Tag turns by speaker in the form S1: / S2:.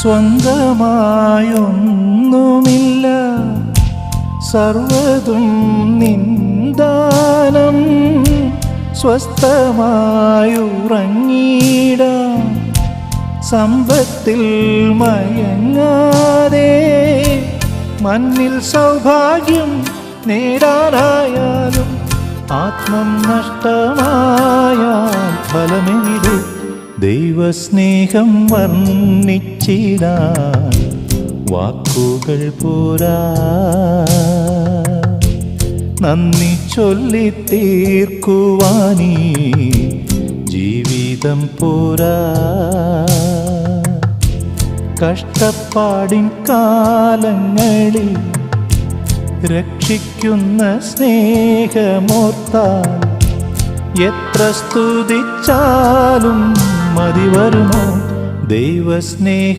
S1: സ്വന്തമായൊന്നുമില്ല, സർവ്വതും നിന്ദാനം. സ്വസ്ഥമായുറങ്ങിടാം സമ്പത്തിൽ മയങ്ങാതെ, മണ്ണിൽ സൗഭാഗ്യം നേടാനായാലും ആത്മം നഷ്ടമായാൽ ഫലമെവിടെ? ദൈവസ്നേഹം വർണ്ണിച്ചിടാൻ വാക്കുകൾ പോരാ, നന്ദി ചൊല്ലിത്തീർക്കുവാനീ ജീവിതം പോരാ. കഷ്ടപ്പാടിൻ കാലങ്ങളിൽ രക്ഷിക്കുന്ന സ്നേഹമോർത്താൽ എത്ര സ്തുതിച്ചാലും മതി വരുമോ? ദൈവസ്നേഹം